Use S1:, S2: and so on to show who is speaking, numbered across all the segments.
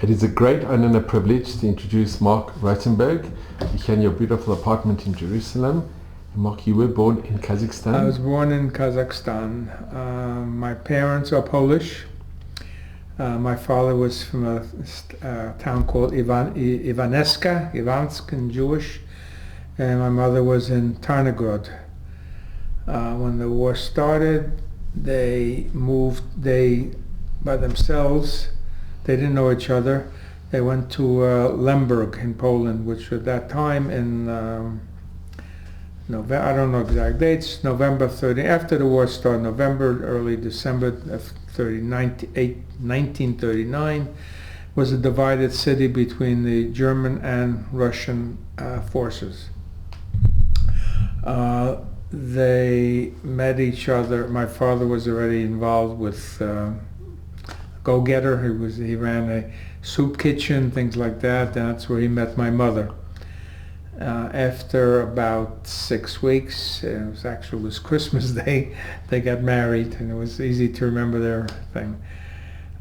S1: It is a great honor and a privilege to introduce Mark Rutenberg here in your beautiful apartment in Jerusalem. Mark, you were born in Kazakhstan?
S2: I was born in Kazakhstan. My parents are Polish. My father was from a town called Ivansk in Jewish, and my mother was in Tarnogrod. When the war started, they moved by themselves. They didn't know each other. They went to Lemberg in Poland, which at that time in November, I don't know exact dates, November 30, after the war started, November, early December of 1939, was a divided city between the German and Russian forces. They met each other. My father was already involved with go-getter. He ran a soup kitchen, things like that. That's where he met my mother. After about 6 weeks, it was Christmas Day, they got married, and it was easy to remember their thing.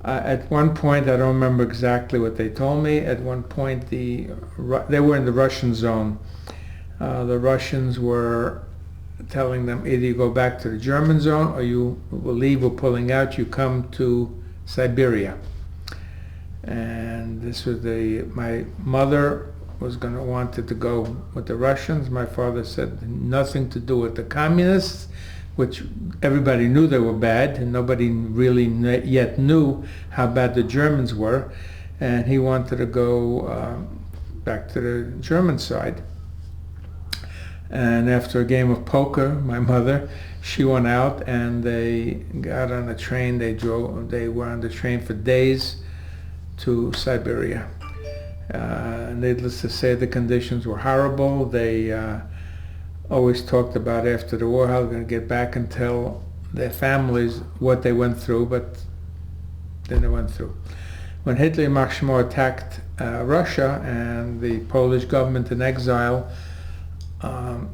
S2: At one point, I don't remember exactly what they told me. At one point, they were in the Russian zone. The Russians were telling them, either you go back to the German zone or you will leave, we're pulling out, you come to Siberia. And this was my mother wanted to go with the Russians. My father said nothing to do with the communists, which everybody knew they were bad, and nobody really yet knew how bad the Germans were. And he wanted to go back to the German side. And after a game of poker, my mother, she went out and they got on a train. They were on the train for days to Siberia. Needless to say, the conditions were horrible. They always talked about after the war how they're going to get back and tell their families what they went through, but then they went through. When Hitler and Maximo attacked Russia, and the Polish government in exile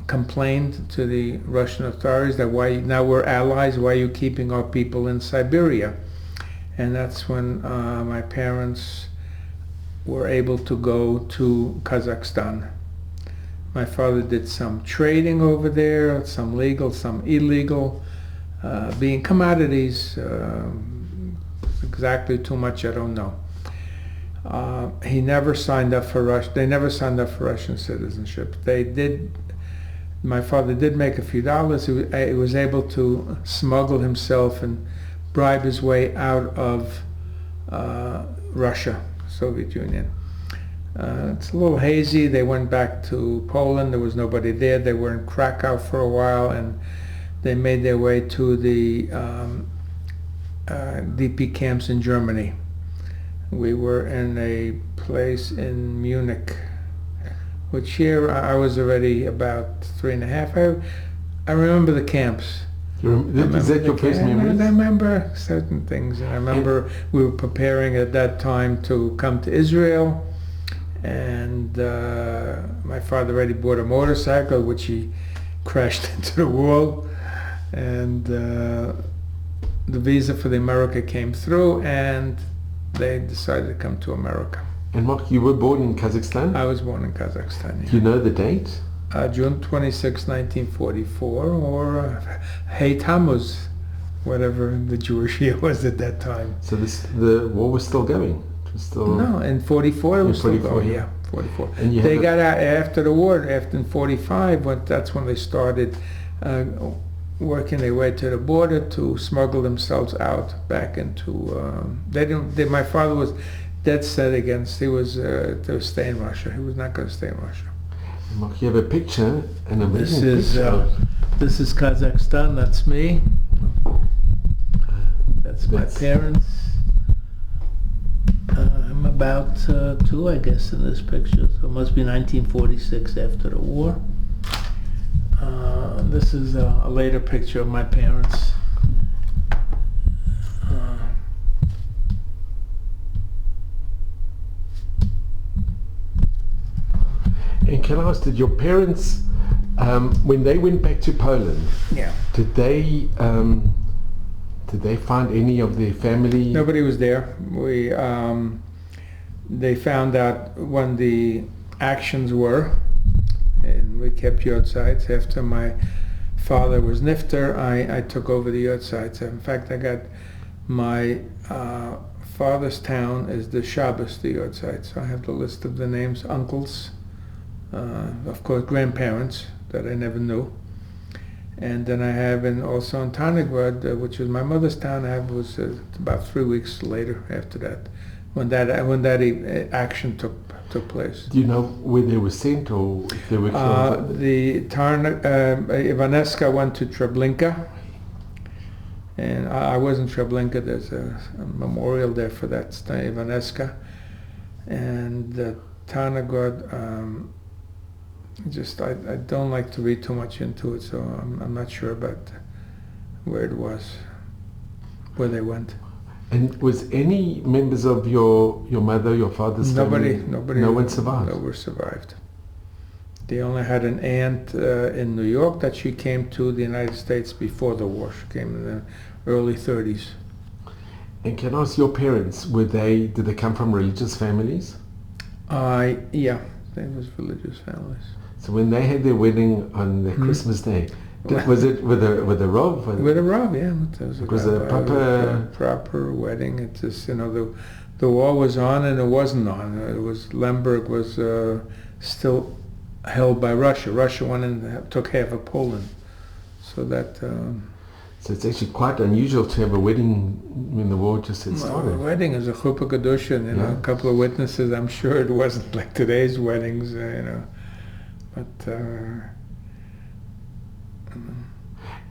S2: complained to the Russian authorities that now we're allies, why are you keeping our people in Siberia? And that's when my parents were able to go to Kazakhstan. My father did some trading over there, some legal, some illegal, being commodities, exactly too much I don't know. He never signed up for They never signed up for Russian citizenship. My father did make a few dollars. He was able to smuggle himself and bribe his way out of Russia, Soviet Union. It's a little hazy. They went back to Poland. There was nobody there. They were in Krakow for a while, and they made their way to the DP camps in Germany. We were in a place in Munich, which here I was already about 3.5. I remember the camps.
S1: Is that your first memories?
S2: I remember certain things. And I remember we were preparing at that time to come to Israel, and my father already bought a motorcycle, which he crashed into the wall, and the visa for the America came through, and they decided to come to America.
S1: And Mark, you were born in Kazakhstan?
S2: I was born in Kazakhstan, yeah.
S1: Do you know the date?
S2: June 26, 1944, or Hey Tammuz, whatever the Jewish year was at that time.
S1: So the war was still going? It was still...
S2: No, in 44 it was still going, yeah, 44. And they got out after the war, after in 45, that's when they started working their way to the border to smuggle themselves out back into... my father was dead set against, he was to stay in Russia. He was not going to stay in Russia.
S1: Mark, you have a picture, an amazing picture.
S2: This is Kazakhstan, that's me. That's my parents. I'm about 2, I guess, in this picture. So it must be 1946 after the war. This is a later picture of my parents.
S1: And can I ask, did your parents, when they went back to Poland,
S2: yeah,
S1: did they find any of their family?
S2: Nobody was there. they found out when the actions were, and we kept yurtsites. After my father was nifter, I took over the yurtsites. In fact, I got my father's town is the Shabbos, the yurtsite. So I have the list of the names, uncles, of course grandparents that I never knew. And then I have also in Tarnograd, which was my mother's town, I was about 3 weeks later after that, when that action took place.
S1: Do you know where they were sent or if they were killed?
S2: Ivaneska went to Treblinka, and I was in Treblinka. There's a memorial there for that, Ivaneska. And Tarnograd, I don't like to read too much into it, so I'm not sure about where it was, where they went.
S1: And was any members of your mother, your father's family?
S2: Nobody.
S1: No one survived?
S2: No one survived. They only had an aunt in New York that she came to the United States before the war. She came in the early 30s.
S1: And can I ask, your parents, did they come from religious families?
S2: Yeah, they was religious families.
S1: So when they had their wedding on their Christmas Day, was it with a Rav?
S2: With a Rav, yeah.
S1: It was a
S2: proper wedding. It just, the war was on and it wasn't on. Lemberg was still held by Russia. Russia went and took half of Poland. So that...
S1: So it's actually quite unusual to have a wedding when the war just had started.
S2: A wedding is a chuppah kedushin, a couple of witnesses. I'm sure it wasn't like today's weddings, But...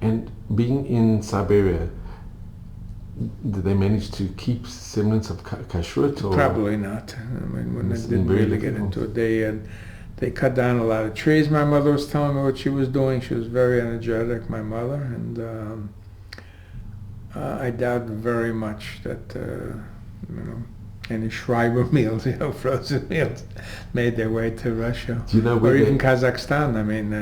S1: And being in Siberia, did they manage to keep semblance of kashrut? Or?
S2: Probably not. I mean, when they didn't really get into it, they cut down a lot of trees. My mother was telling me what she was doing. She was very energetic, my mother, and I doubt very much that any Schreiber meals, frozen meals, made their way to Russia.
S1: Do you know where
S2: or even Kazakhstan. I mean.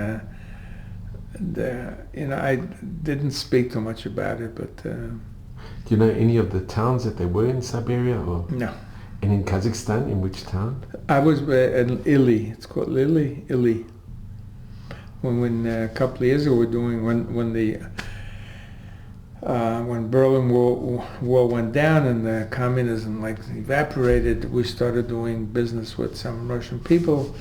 S2: I didn't speak too much about it, but...
S1: Do you know any of the towns that they were in Siberia? Or?
S2: No.
S1: And in Kazakhstan, in which town?
S2: I was in Ili. It's called Ili. When a couple of years ago we're doing, when Berlin Wall went down and the communism evaporated, we started doing business with some Russian people.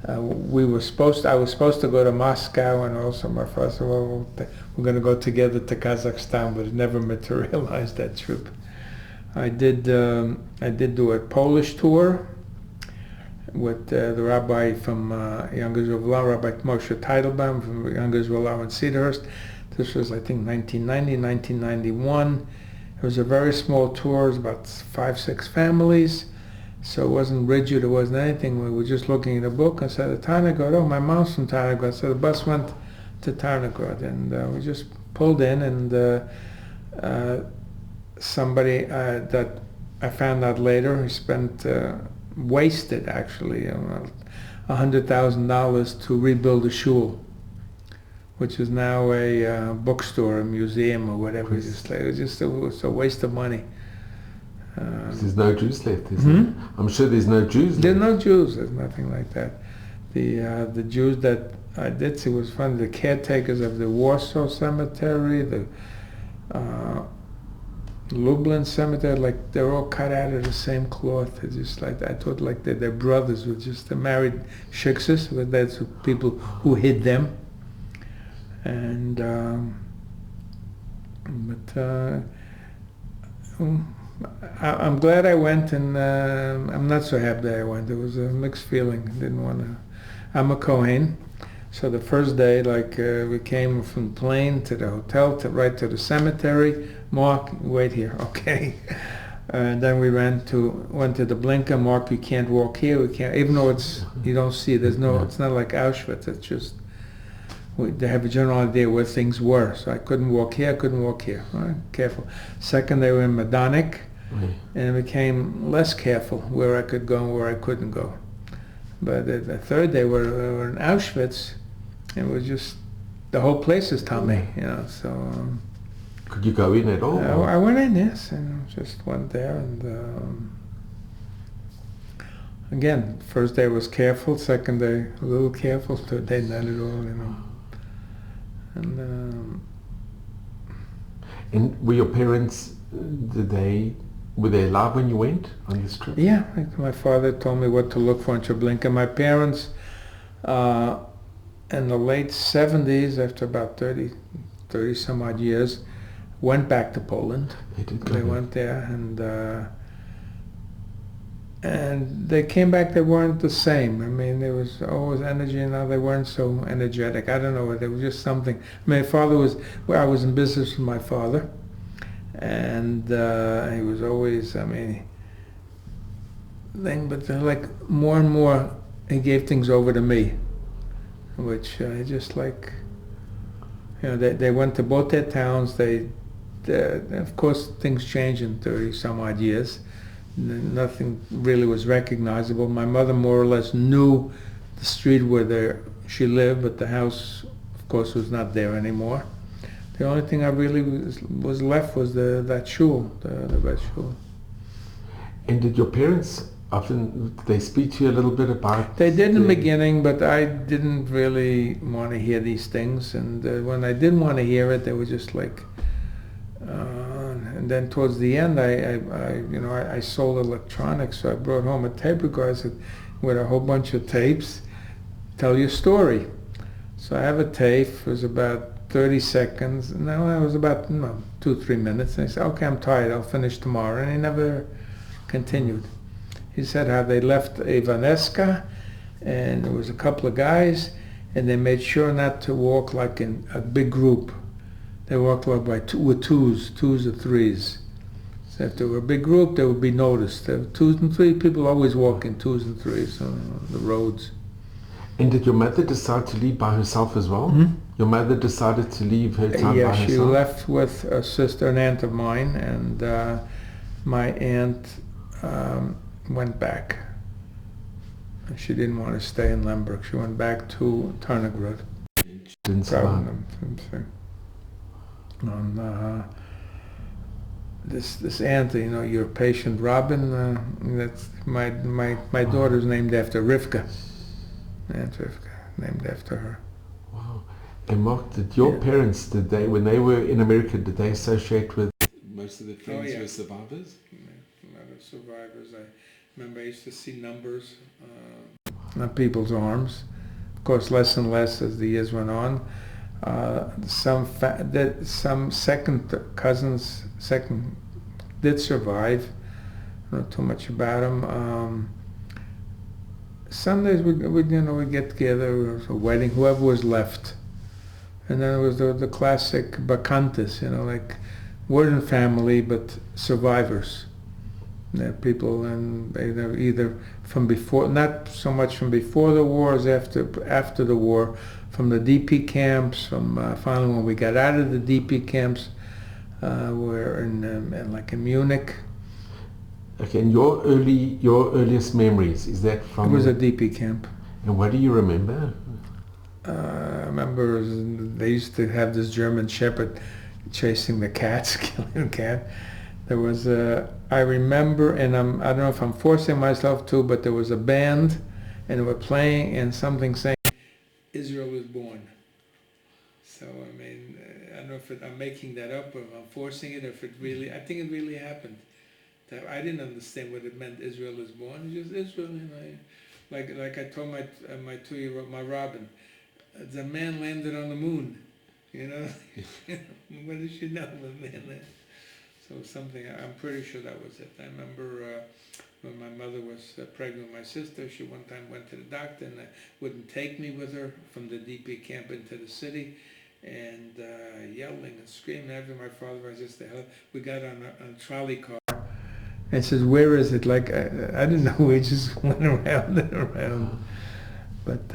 S2: I was supposed to go to Moscow, and also my father said, well, we're going to go together to Kazakhstan, but it never materialized, that trip. I did do a Polish tour with the rabbi from Young Israel, Rabbi Moshe Teitelbaum from Young Israel in Cedarhurst. This was, I think, 1990, 1991. It was a very small tour. It was about 5-6 families. So it wasn't rigid, it wasn't anything. We were just looking at a book and said, Tarnograd, oh, my mom's from Tarnograd. So the bus went to Tarnograd, and we just pulled in, and somebody that I found out later, he wasted actually $100,000 to rebuild a shul, which is now a bookstore, a museum or whatever. It was a waste of money.
S1: There's no Jews left, is there? I'm sure there's no Jews left.
S2: There are no Jews. There's nothing like that. The Jews that I did see was funny. The caretakers of the Warsaw Cemetery, the Lublin Cemetery, they're all cut out of the same cloth. It's just I thought their brothers were just the married shiksas, but that's people who hid them. And I'm glad I went, and I'm not so happy that I went. It was a mixed feeling. I didn't want to. I'm a Kohen, so the first day, we came from the plane to the hotel, right to the cemetery. Mark, wait here, okay. And then we went to the Blinka. Mark, you can't walk here. We can't, even though you don't see. It's not like Auschwitz. It's just they have a general idea where things were. So I couldn't walk here. All right, careful. Second, they were in Medanik. And it became less careful where I could go and where I couldn't go. But the third day we were in Auschwitz, and it was just, the whole place is tummy, so...
S1: Could you go in at all?
S2: I went in, yes, and just went there, and again, first day was careful, second day a little careful, third day not at all, you know.
S1: And were your parents, were they alive when you went on this trip?
S2: Yeah, my father told me what to look for in Treblinka. My parents, in the late 70s, after about 30 some odd years, went back to Poland. They went there, and they came back. They weren't the same. I mean, there was always energy, and now they weren't so energetic. I don't know. There was just something. I mean, I was in business with my father, and he was always, but like more and more, he gave things over to me, which just like, they went to both their towns. Of course, things changed in 30 some odd years. Nothing really was recognizable. My mother more or less knew the street where she lived, but the house, of course, was not there anymore. The only thing I really was left was that shul, the red shul.
S1: And did your parents did they speak to you a little bit about?
S2: They did in the beginning, but I didn't really want to hear these things. And when I didn't want to hear it, they were just like. And then towards the end, I sold electronics, so I brought home a tape recorder with a whole bunch of tapes. Tell your story. So I have a tape. It was about 30 seconds. No, it was about 2-3 minutes. And I said, "Okay, I'm tired. I'll finish tomorrow." And he never continued. He said how they left Ivaneska, and there was a couple of guys, and they made sure not to walk like in a big group. They walked like with twos or threes. So if there were a big group, they would be noticed. There were 2 and 3 people always walk in 2s and 3s on the roads.
S1: And did your mother decide to leave by herself as well?
S2: Mm-hmm.
S1: Your mother decided to leave her time by herself?
S2: Yeah, she left with a sister, an aunt of mine, and my aunt went back. She didn't want to stay in Lemberg. She went back to Tarnagrad.
S1: Didn't survive.
S2: This aunt, your patient Robin, that's my daughter's named after Rivka. Aunt Rivka, named after her.
S1: Wow. And Mark, did your parents, when they were in America, did they associate with most of the friends who were survivors?
S2: A lot of survivors. I remember I used to see numbers on people's arms. Of course, less and less as the years went on. Some second cousins did survive. I don't know too much about them. Sundays we'd get together. It was a wedding, whoever was left, and then it was the classic bakantas, like weren't family but survivors. People and either from before, not so much from before the war as after the war, from the DP camps. From finally when we got out of the DP camps, we're in Munich.
S1: Okay, and your earliest memories, is that from?
S2: It was a DP camp.
S1: And what do you remember?
S2: I remember they used to have this German Shepherd chasing the cats, killing the cat. There was I remember, and I don't know if I'm forcing myself to, but there was a band, and they were playing and something saying, "Israel is born." So I don't know if I'm making that up or if I'm forcing it, or if it really, I think it really happened. I didn't understand what it meant, Israel is born. It's just Israel, like I told my 2-year-old, my Robin, the man landed on the moon, What does she know, the man landed? So something, I'm pretty sure that was it. I remember when my mother was pregnant with my sister, she one time went to the doctor and wouldn't take me with her from the DP camp into the city, and yelling and screaming after my father. We got on a trolley car. And says, "Where is it?" Like, I didn't know, we just went around and around. But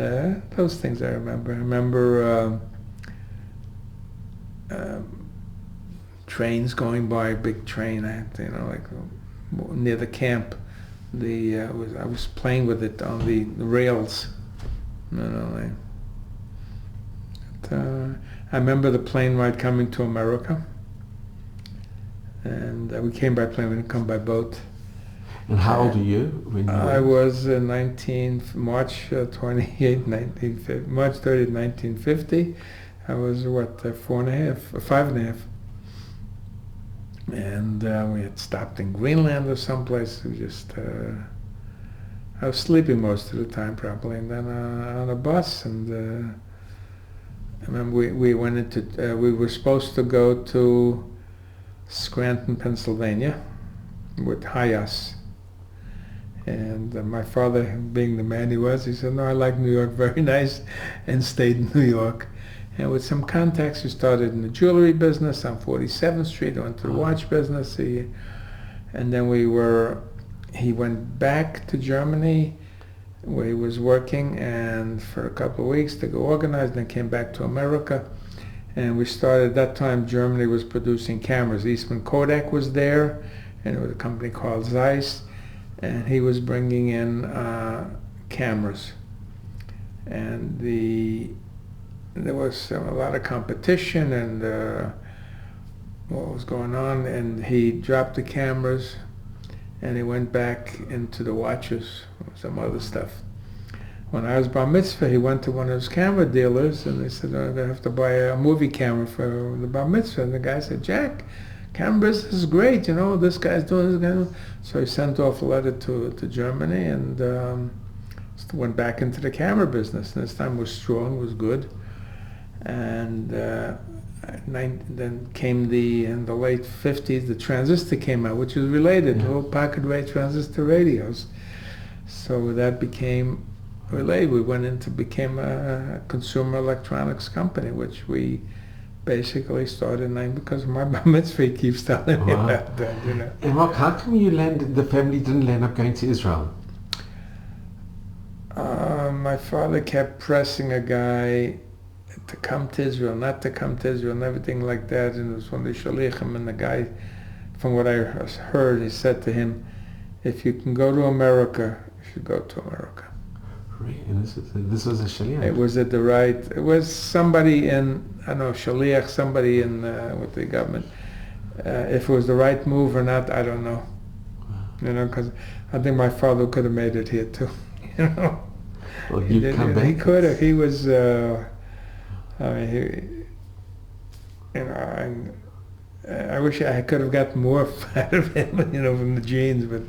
S2: those things I remember. I remember trains going by, a big train, near the camp. I was playing with it on the rails. I remember the plane ride coming to America. And we came by plane, we didn't come by boat.
S1: And how old were you when you
S2: I
S1: went?
S2: was March 28, 1950, March 30th, 1950. I was what, 5.5. And we had stopped in Greenland or someplace. We just, I was sleeping most of the time probably, and then on a bus. And I remember we went into, we were supposed to go to Scranton, Pennsylvania with Hayas. And my father, being the man he was, he said, no, I like New York, very nice, and stayed in New York. And with some contacts, we started in the jewelry business on 47th Street, went to the watch business. And then he went back to Germany where he was working and for a couple of weeks to go organize, and then came back to America. And we started, at that time Germany was producing cameras. Eastman Kodak was there, and it was a company called Zeiss, and he was bringing in cameras. And there was a lot of competition and what was going on, and he dropped the cameras and he went back into the watches, some other stuff. When I was bar mitzvah, he went to one of his camera dealers and they said, oh, I'm going to have to buy a movie camera for the bar mitzvah. And the guy said, Jack, camera business is great, you know, this guy's doing this. So he sent off a letter to Germany and went back into the camera business. And this time was strong, was good. And then came in the late 50s, the transistor came out, which is related, the whole pocket ray transistor radios. So that became related. We became a consumer electronics company, which we basically started because of my bar mitzvah. He keeps telling me about that, you know.
S1: And Mark, how come the family didn't end up going to Israel?
S2: My father kept pressing a guy to come to Israel, not to come to Israel, and everything like that. And it was when they shalichim, and the guy, from what I heard, he said to him, if you can go to America, you should go to America.
S1: Really? And this was a shaliach?
S2: It was somebody in, I don't know, shaliach, somebody in with the government. If it was the right move or not, I don't know. You know, because I think my father could have made it here too. You know,
S1: well, he
S2: could have. He was. I mean, I wish I could have got more out of him, you know, from the genes, but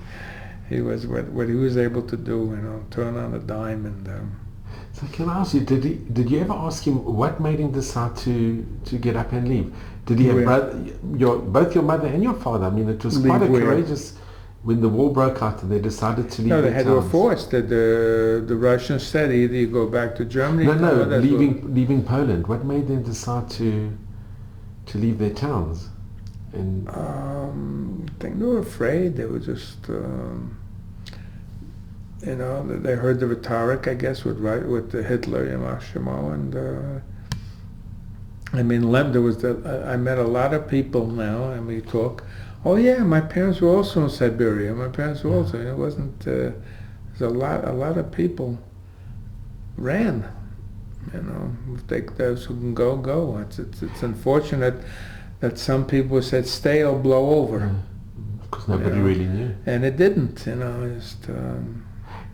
S2: he was what he was able to do, you know, turn on a dime. And
S1: so can I ask you, did you ever ask him what made him decide to get up and leave? Did he have both your mother and your father? I mean, it was quite a courageous. When the war broke out and they decided to leave.
S2: No, they were forced. The Russians said either you go back to Germany.
S1: No, leaving Poland. What made them decide to leave their towns? And
S2: I think they were afraid. They were just, you know, they heard the rhetoric, I guess, with the Hitler, Yamach Shemo, and I mean, I met a lot of people now, and we talk. Oh yeah, my parents were also in Siberia. My parents were also. It wasn't. There's a lot of people ran. You know, if those who can go. It's unfortunate that some people said stay or blow over.
S1: Because nobody really knew.
S2: And it didn't. You know, just.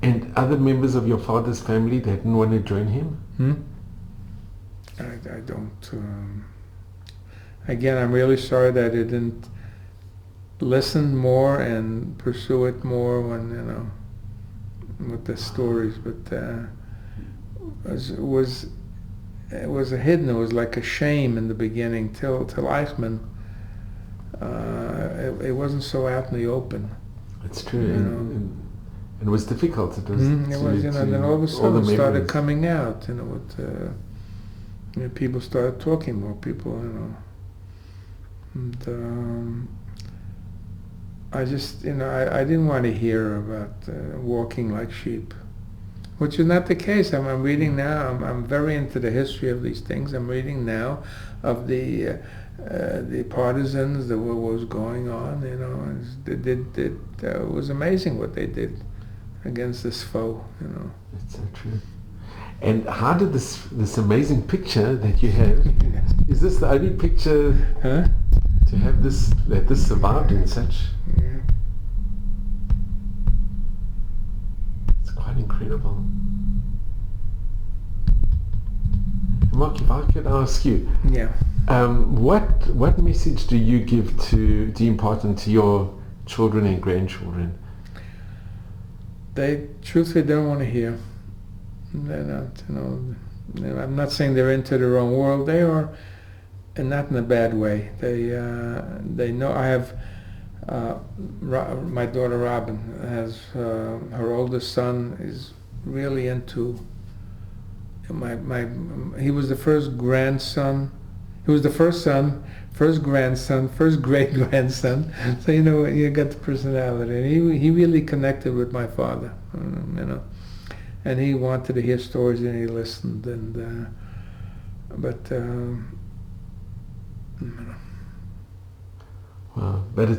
S1: And other members of your father's family that didn't want to join him?
S2: I don't. Again, I'm really sorry that it didn't. Listen more and pursue it more when, you know, with the stories, but it was a hidden. It was like a shame in the beginning till Eichmann. It wasn't so out in the open.
S1: It's true, and it was difficult. It was.
S2: Then all of a sudden it started coming out. You know, with people started talking more. People, you know, and. I just, you know, I didn't want to hear about walking like sheep, which is not the case. I'm reading now. I'm very into the history of these things. I'm reading now of the partisans, what was going on. You know, it was amazing what they did against this foe. You know,
S1: it's so true. And how did this amazing picture that you have? Is this the only picture? To have this survived in such. quite incredible. Mark, if I could ask you, what message do you give do you impart into your children and grandchildren?
S2: They truthfully don't want to hear. They're not, I'm not saying they're into their own world. They are, and not in a bad way. They know. I have my daughter Robin has her oldest son is really into. He was the first grandson. He was the first son, first grandson, first great grandson. So you got the personality, and he really connected with my father, and he wanted to hear stories, and he listened, and
S1: Wow, but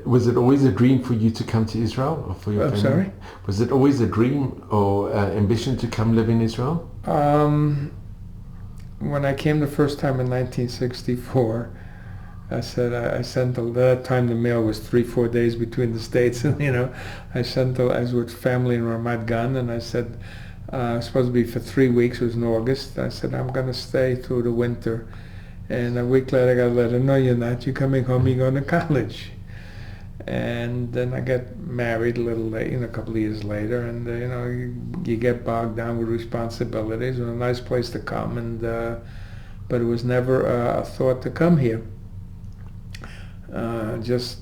S1: was it always a dream for you to come to Israel, or for your family?
S2: Sorry?
S1: Was it always a dream or ambition to come live in Israel?
S2: When I came the first time in 1964, I sent that time the mail was 3-4 days between the states, and I was with family in Ramat Gan, and I said I was supposed to be for 3 weeks. It was in August. I said I'm going to stay through the winter, and a week later I got a letter. No, you're not. You're coming home. You're going to college. And then I got married a little late, a couple of years later, and you get bogged down with responsibilities. It was a nice place to come, but it was never a thought to come here. There's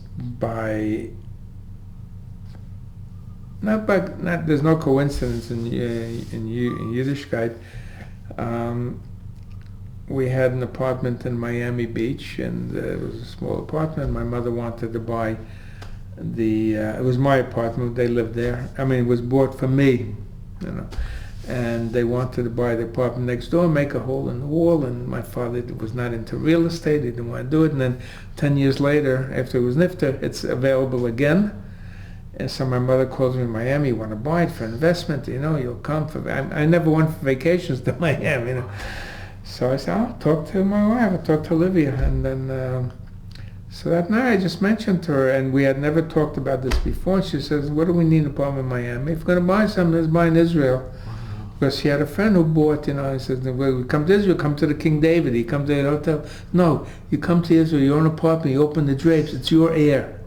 S2: no coincidence in Yiddishkeit. We had an apartment in Miami Beach, and it was a small apartment. My mother wanted to buy it was my apartment. They lived there. I mean, it was bought for me, and they wanted to buy the apartment next door, make a hole in the wall, and my father was not into real estate. He didn't want to do it. And then 10 years later, after it was nifter, it's available again. And so my mother calls me in Miami, you want to buy it for investment, you'll come for, I never went for vacations to Miami, So I said, I'll talk to my wife, I'll talk to Olivia. And then, so that night I just mentioned to her, and we had never talked about this before. And she says, what do we need an apartment in Miami? If we're going to buy something, let's buy in Israel. Because she had a friend who bought, he says, well, we come to Israel, come to the King David. He come to the hotel. No, you come to Israel, you own an apartment, you open the drapes, it's your air,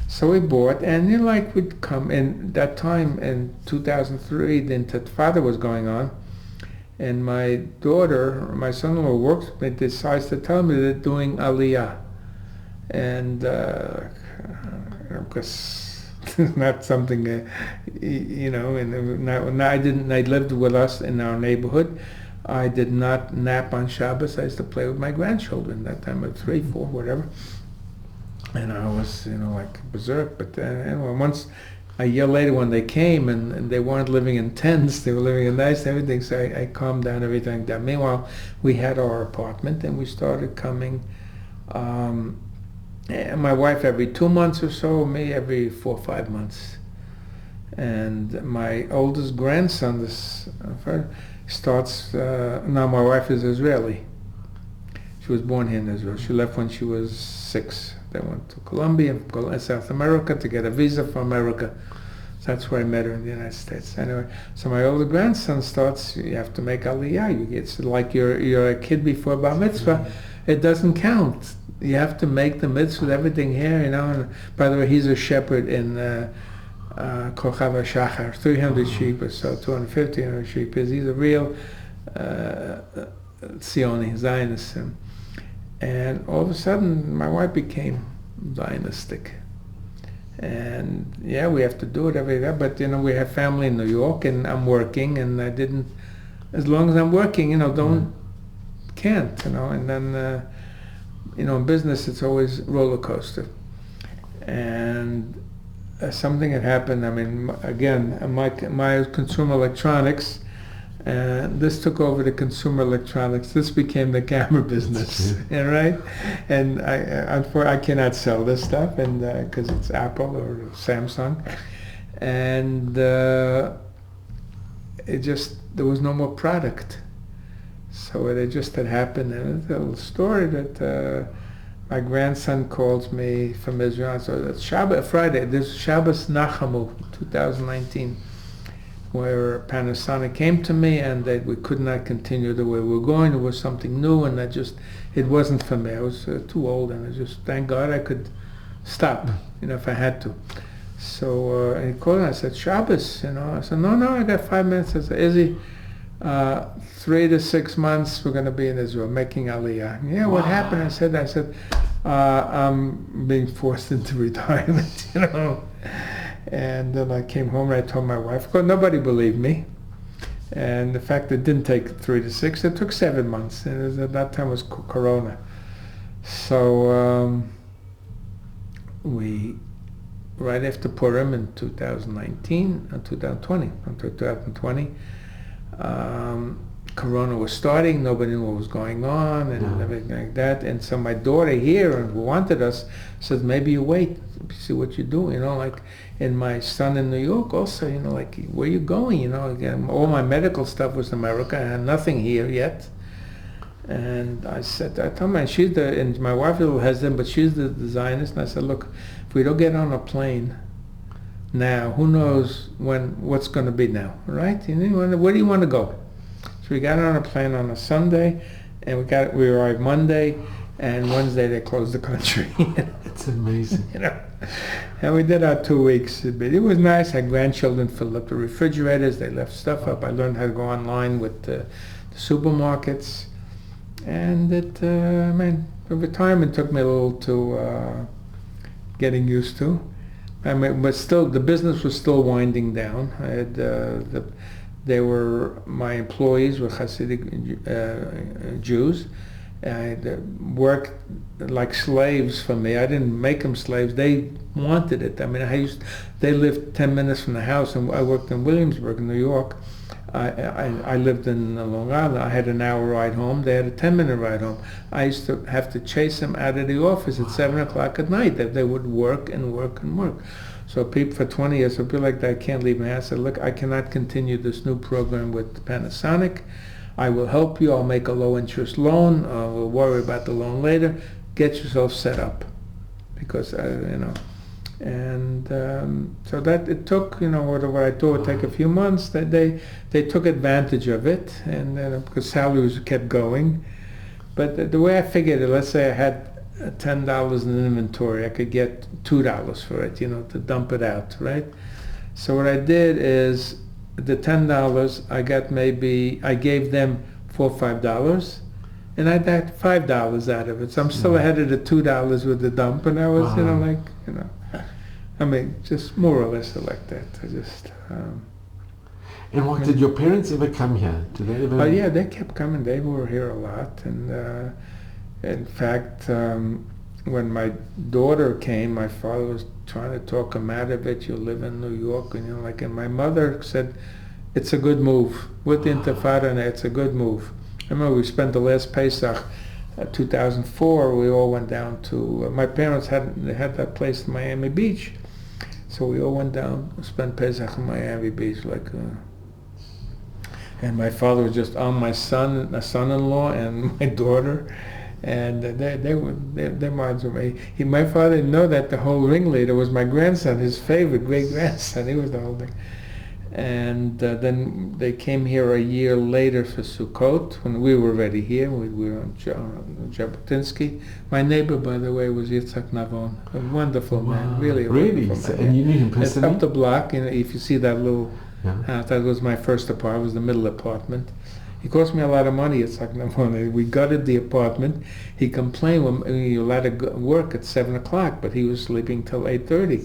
S2: So we bought, and we'd come. And that time in 2003, the Intifada was going on. And my daughter, my son-in-law works, but decides to tell me they're doing Aliyah. And because not something, and I lived with us in our neighborhood. I did not nap on Shabbos. I used to play with my grandchildren that time at 3, 4, whatever. And I was, berserk. But once, a year later when they came and they weren't living in tents, they were living in nice and everything, so I calmed down everything down. Meanwhile, we had our apartment and we started coming, my wife every 2 months or so, me every 4 or 5 months. And my oldest grandson starts, now my wife is Israeli. She was born here in Israel. She left when she was 6. They went to Colombia, South America, to get a visa for America. So that's where I met her in the United States. Anyway, so my older grandson starts, you have to make Aliyah. It's like you're a kid before Bar Mitzvah. It doesn't count. You have to make the mitzvah with everything here, And by the way, he's a shepherd in Kochav HaShachar, 300 sheep or so, 250 sheep. He's a real Zioni, Zionist. And all of a sudden, my wife became Zionistic. And yeah, we have to do it every day. But we have family in New York, and I'm working, and I didn't. As long as I'm working, can't. And then, in business, it's always roller coaster. And something had happened. I mean, again, my consumer electronics. This took over the consumer electronics. This became the camera business, right? And I cannot sell this stuff, and because it's Apple or Samsung, and there was no more product. So it just had happened, and it's a little story that my grandson calls me from Israel. So it's Friday. There's Shabbos Nachamu 2019, where Panasonic came to me and that we could not continue the way we were going. It was something new, and it wasn't for me. I was too old, and thank God I could stop, if I had to. So he called and I said, Shabbos, I said, no, I got 5 minutes. I said, Izzy, 3 to 6 months we're going to be in Israel making Aliyah. Yeah, what happened? I said, I'm being forced into retirement, And then I came home and I told my wife, because nobody believed me. And the fact it didn't take 3 to 6, it took 7 months. And at that time was Corona. So we, right after Purim in 2020, Corona was starting, nobody knew what was going on and everything like that. And so my daughter here, who wanted us, said, maybe you wait, see what you do, and my son in New York also, where you going, again, all my medical stuff was in America, I had nothing here yet. And I told her, and my wife is a little hesitant, but she's the Zionist, and I said, look, if we don't get on a plane now, who knows what's going to be now, right? Where do you want to go? So we got on a plane on a Sunday, and we arrived Monday, and Wednesday they closed the country.
S1: It's amazing.
S2: And we did our 2 weeks. It was nice. Our grandchildren filled up the refrigerators. They left stuff up. I learned how to go online with the supermarkets. And retirement took me a little to getting used to. But still, the business was still winding down. I had my employees were Hasidic Jews. They worked like slaves for me. I didn't make them slaves. They wanted it. They lived 10 minutes from the house, and I worked in Williamsburg, New York. I lived in Long Island. I had an hour ride home. They had a 10-minute ride home. I used to have to chase them out of the office at 7 o'clock at night. That they would work and work and work. So people for 20 years, people like that, I can't leave my house. I said, look, I cannot continue this new program with Panasonic. I will help you. I'll make a low-interest loan. We'll worry about the loan later. Get yourself set up, because And so that it took, what I thought would take a few months. That they took advantage of it, and because salaries kept going. But the way I figured it, let's say I had $10 in inventory, I could get $2 for it, to dump it out, right? So what I did is the $10 I gave them $4 or $5, and I got $5 out of it. So I'm still ahead of the $2 with the dump, and I was, just more or less like that.
S1: And what, did your parents ever come here? Did they ever?
S2: Oh yeah, they kept coming. They were here a lot, and in fact, when my daughter came, my father was trying to talk him out of it. You live in New York, and and my mother said, "It's a good move with the Intifada, and it's a good move." I remember we spent the last Pesach, 2004. We all went down to my parents had that place in Miami Beach. So we all went down, spent Pesach in Miami Beach, and my father was just on my son-in-law and my daughter, and their minds were made. My father didn't know that the whole ringleader was my grandson, his favorite great-grandson. He was the whole thing. And then they came here a year later for Sukkot, when we were already here. We were on Jabotinsky. My neighbor, by the way, was Yitzhak Navon, a wonderful man, really a wonderful man.
S1: And you knew him personally?
S2: It's up the block, if you see that little house, that was my first apartment. It was the middle apartment. He cost me a lot of money, Yitzhak Navon. We gutted the apartment. He complained when you allowed to work at 7 o'clock, but he was sleeping till 8:30.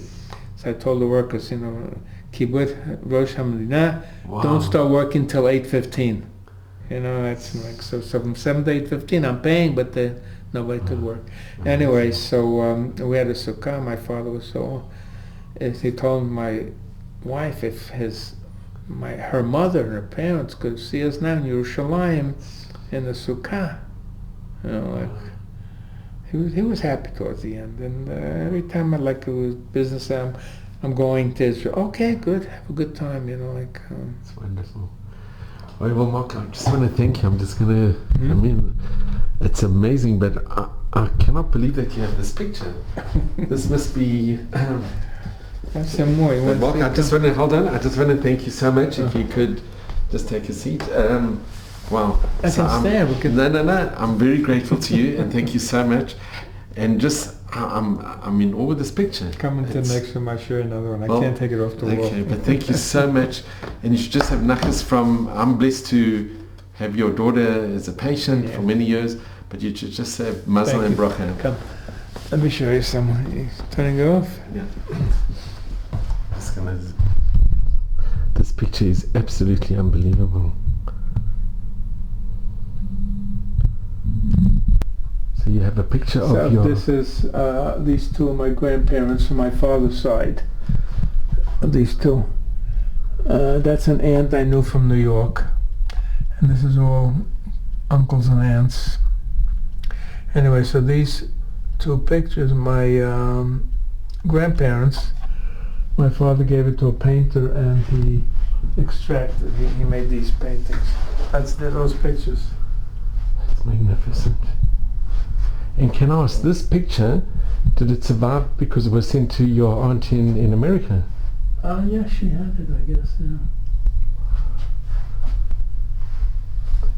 S2: So I told the workers, Kibbutz Rosh Hamdina, don't start working till 8:15. That's so from 7 to 8:15 I'm paying, but nobody could work. Anyway, so we had a sukkah. My father was he told my wife if her mother and her parents could see us now in Yerushalayim in the sukkah, he was happy towards the end. And every time it was business, I'm going to Israel. Okay, good. Have a good time.
S1: It's wonderful. Well, Mark, I just want to thank you. I'm just going to. It's amazing, but I cannot believe that you have this picture. This must be
S2: That's some more.
S1: But Mark, I just want to hold on. I just want to thank you so much. If you could just take a seat. Wow.
S2: I can stay.
S1: No. I'm very grateful to you, and thank you so much. And just, I'm in awe with this picture.
S2: Come and sit next to my show another one. I can't take it off the wall.
S1: Okay, but thank you so much. And you should just have nachas from. I'm blessed to have your daughter as a patient for many years. But you should just have mazel and bracha.
S2: Come. Let me show you someone. He's turning it off.
S1: Yeah. This picture is absolutely unbelievable. So you have a picture of your...
S2: This is, these two are my grandparents from my father's side. These two. That's an aunt I knew from New York. And this is all uncles and aunts. Anyway, so these two pictures, my grandparents, my father gave it to a painter and he extracted, he made these paintings. That's those pictures.
S1: It's magnificent. And can I ask, this picture, did it survive because it was sent to your aunt in America?
S2: Yeah, she had it, I guess, yeah.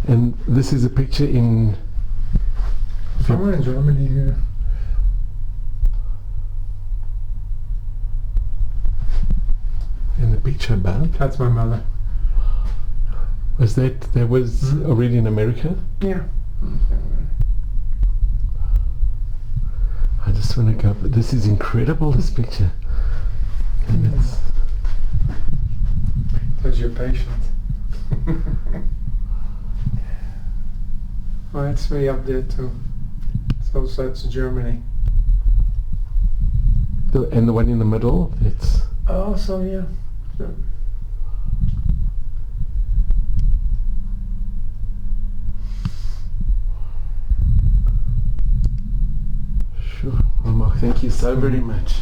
S1: And this is a picture in...
S2: Somewhere in Germany here.
S1: And the picture above?
S2: That's my mother.
S1: Was that was already in America?
S2: Yeah.
S1: I just want to go, but this is incredible, this picture. And it's...
S2: That's your patient. Well, that's me up there too. So that's Germany.
S1: And the one in the middle, it's...
S2: Oh, so yeah.
S1: Sure. Well, Mark, thank you so very much.